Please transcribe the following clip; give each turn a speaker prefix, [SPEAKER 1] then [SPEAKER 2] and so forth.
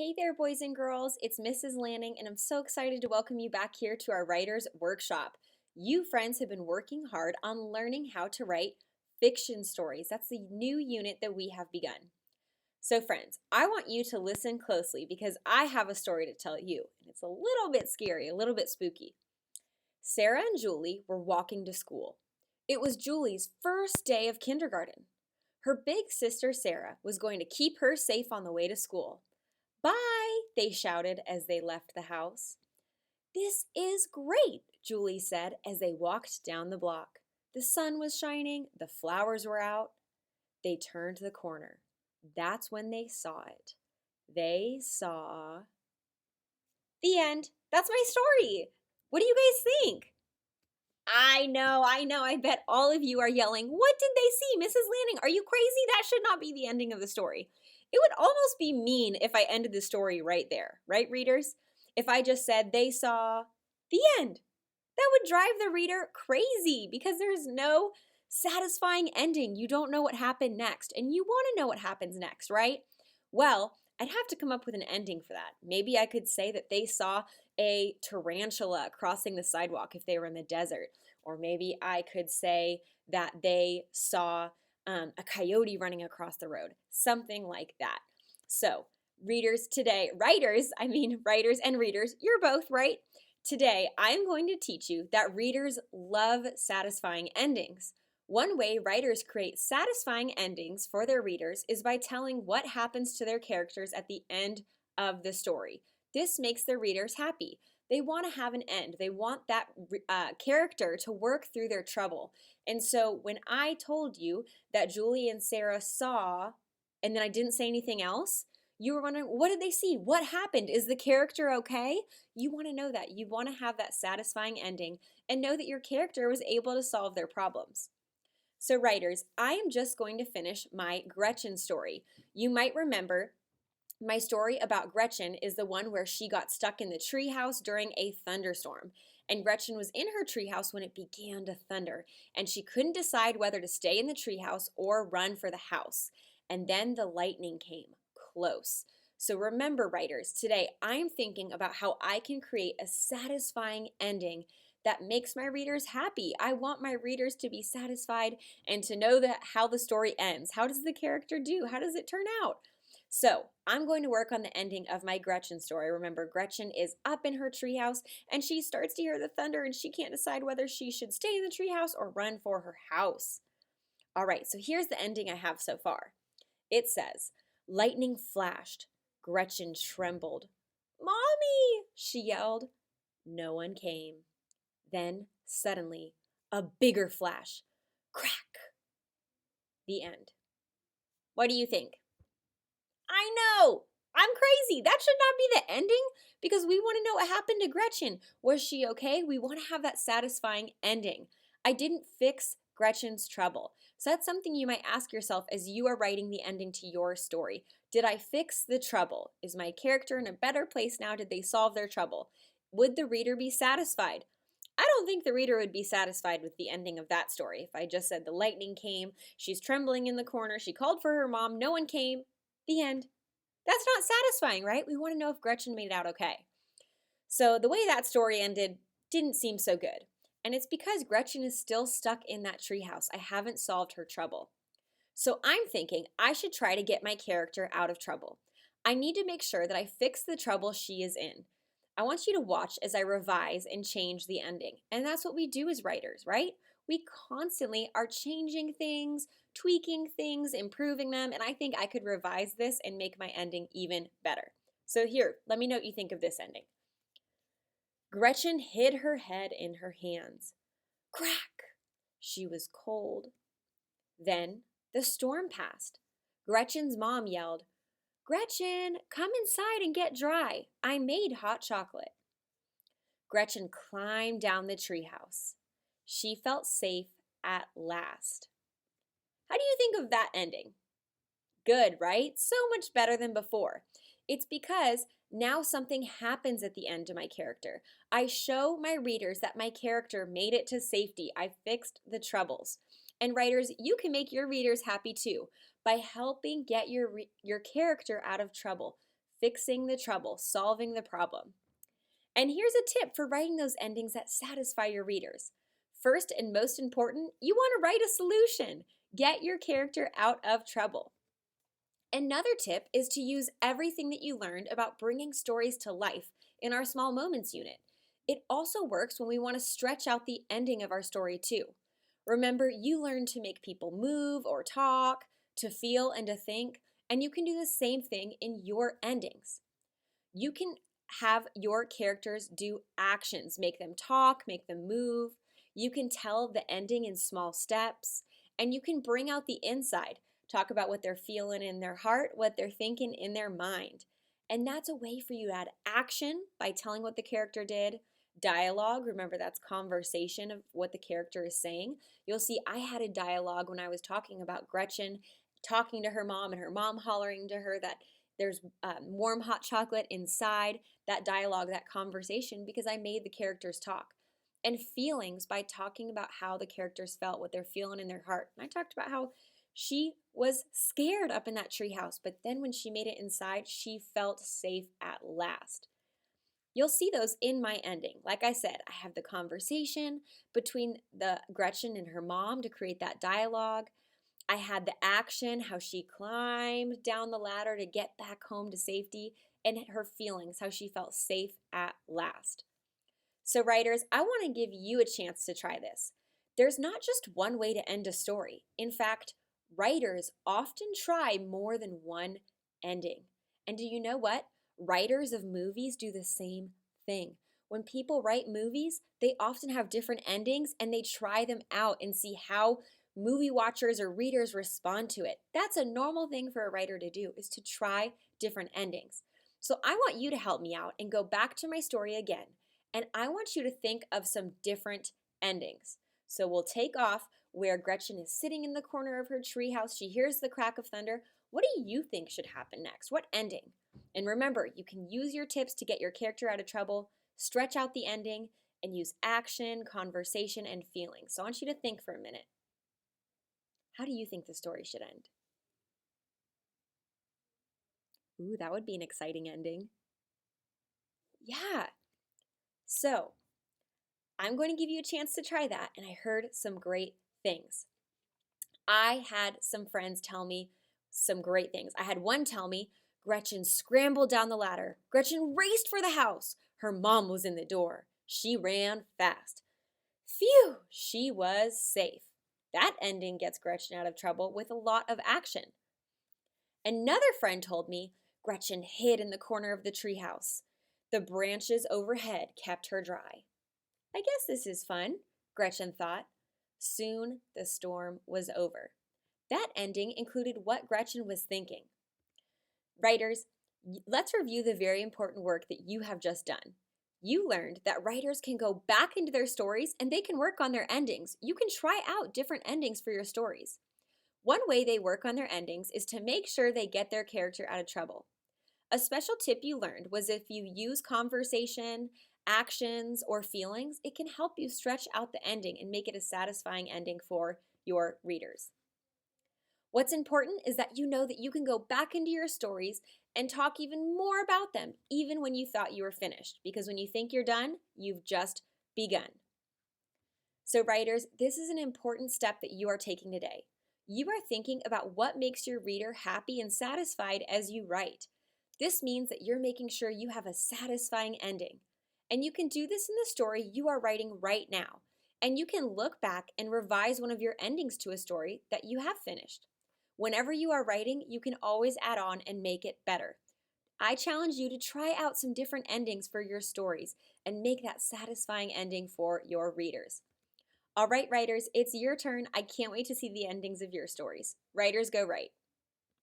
[SPEAKER 1] Hey there, boys and girls. It's Mrs. Lanning, and I'm so excited to welcome you back here to our Writer's Workshop. You friends have been working hard on learning how to write fiction stories. That's the new unit that we have begun. So, friends, I want you to listen closely because I have a story to tell you, and it's a little bit scary, a little bit spooky. Sarah and Julie were walking to school. It was Julie's first day of kindergarten. Her big sister, Sarah, was going to keep her safe on the way to school. Bye, they shouted as they left the house. This is great, Julie said as they walked down the block. The sun was shining, the flowers were out. They turned the corner. That's when they saw it. They saw the end. That's my story. What do you guys think? I know. I bet all of you are yelling, "What did they see? Mrs. Lanning, are you crazy? That should not be the ending of the story." It would almost be mean if I ended the story right there, right, readers? If I just said they saw the end. That would drive the reader crazy because there's no satisfying ending. You don't know what happened next, and you want to know what happens next, right? Well, I'd have to come up with an ending for that. Maybe I could say that they saw a tarantula crossing the sidewalk if they were in the desert. Or maybe I could say that they saw a coyote running across the road, something like that. So, readers today, writers and readers, you're both right. Today, I'm going to teach you that readers love satisfying endings. One way writers create satisfying endings for their readers is by telling what happens to their characters at the end of the story. This makes their readers happy. They want to have an end. They want that character to work through their trouble. And so when I told you that Julie and Sarah saw, and then I didn't say anything else, you were wondering, what did they see? What happened? Is the character okay? You want to know that. You want to have that satisfying ending and know that your character was able to solve their problems. So, writers, I am just going to finish my Gretchen story. You might remember my story about Gretchen is the one where she got stuck in the treehouse during a thunderstorm. And Gretchen was in her treehouse when it began to thunder, and she couldn't decide whether to stay in the treehouse or run for the house. And then the lightning came close. So remember, writers, today I'm thinking about how I can create a satisfying ending that makes my readers happy. I want my readers to be satisfied and to know that how the story ends. How does the character do? How does it turn out? So I'm going to work on the ending of my Gretchen story. Remember, Gretchen is up in her treehouse and she starts to hear the thunder and she can't decide whether she should stay in the treehouse or run for her house. All right, so here's the ending I have so far. It says, lightning flashed. Gretchen trembled. "Mommy!" she yelled. No one came. Then, suddenly, a bigger flash. Crack! The end. What do you think? I know! I'm crazy. That should not be the ending because we want to know what happened to Gretchen. Was she okay? We want to have that satisfying ending. I didn't fix Gretchen's trouble. So that's something you might ask yourself as you are writing the ending to your story. Did I fix the trouble? Is my character in a better place now? Did they solve their trouble? Would the reader be satisfied? I don't think the reader would be satisfied with the ending of that story. If I just said the lightning came, she's trembling in the corner, she called for her mom, no one came, the end. That's not satisfying, right? We want to know if Gretchen made it out okay. So the way that story ended didn't seem so good. And it's because Gretchen is still stuck in that treehouse. I haven't solved her trouble. So I'm thinking I should try to get my character out of trouble. I need to make sure that I fix the trouble she is in. I want you to watch as I revise and change the ending. And that's what we do as writers, right? We constantly are changing things, tweaking things, improving them, and I think I could revise this and make my ending even better. So here, let me know what you think of this ending. Gretchen hid her head in her hands. Crack! She was cold. Then the storm passed. Gretchen's mom yelled, "Gretchen, come inside and get dry. I made hot chocolate." Gretchen climbed down the treehouse. She felt safe at last. How do you think of that ending? Good, right? So much better than before. It's because now something happens at the end to my character. I show my readers that my character made it to safety. I fixed the troubles. And writers, you can make your readers happy too by helping get your character out of trouble. fixing the trouble, solving the problem. And here's a tip for writing those endings that satisfy your readers. First and most important, you want to write a solution. Get your character out of trouble. Another tip is to use everything that you learned about bringing stories to life in our small moments unit. It also works when we want to stretch out the ending of our story too. Remember, you learned to make people move or talk, to feel and to think, and you can do the same thing in your endings. You can have your characters do actions, make them talk, make them move. You can tell the ending in small steps, and you can bring out the inside. Talk about what they're feeling in their heart, what they're thinking in their mind. And that's a way for you to add action by telling what the character did. Dialogue, remember that's conversation of what the character is saying. You'll see I had a dialogue when I was talking about Gretchen talking to her mom and her mom hollering to her that there's warm hot chocolate inside. That dialogue, that conversation, because I made the characters talk. And feelings by talking about how the characters felt, what they're feeling in their heart. And I talked about how she was scared up in that treehouse, but then when she made it inside, she felt safe at last. You'll see those in my ending. Like I said, I have the conversation between the Gretchen and her mom to create that dialogue. I had the action, how she climbed down the ladder to get back home to safety, and her feelings, how she felt safe at last. So writers, I want to give you a chance to try this. There's not just one way to end a story. In fact, writers often try more than one ending. And do you know what? Writers of movies do the same thing. When people write movies, they often have different endings and they try them out and see how movie watchers or readers respond to it. That's a normal thing for a writer to do, is to try different endings. So I want you to help me out and go back to my story again. And I want you to think of some different endings. So we'll take off where Gretchen is sitting in the corner of her treehouse. She hears the crack of thunder. What do you think should happen next? What ending? And remember, you can use your tips to get your character out of trouble, stretch out the ending, and use action, conversation, and feelings. So I want you to think for a minute. How do you think the story should end? Ooh, that would be an exciting ending. Yeah. So I'm going to give you a chance to try that, and I heard some great things. I had some friends tell me some great things. I had one tell me, Gretchen scrambled down the ladder. Gretchen raced for the house. Her mom was in the door. She ran fast. Phew, she was safe. That ending gets Gretchen out of trouble with a lot of action. Another friend told me Gretchen hid in the corner of the treehouse. The branches overhead kept her dry. I guess this is fun, Gretchen thought. Soon the storm was over. That ending included what Gretchen was thinking. Writers, let's review the very important work that you have just done. You learned that writers can go back into their stories and they can work on their endings. You can try out different endings for your stories. One way they work on their endings is to make sure they get their character out of trouble. A special tip you learned was if you use conversation, actions, or feelings, it can help you stretch out the ending and make it a satisfying ending for your readers. What's important is that you know that you can go back into your stories and talk even more about them, even when you thought you were finished, because when you think you're done, you've just begun. So writers, this is an important step that you are taking today. You are thinking about what makes your reader happy and satisfied as you write. This means that you're making sure you have a satisfying ending. And you can do this in the story you are writing right now. And you can look back and revise one of your endings to a story that you have finished. Whenever you are writing, you can always add on and make it better. I challenge you to try out some different endings for your stories and make that satisfying ending for your readers. All right, writers, it's your turn. I can't wait to see the endings of your stories. Writers, go write.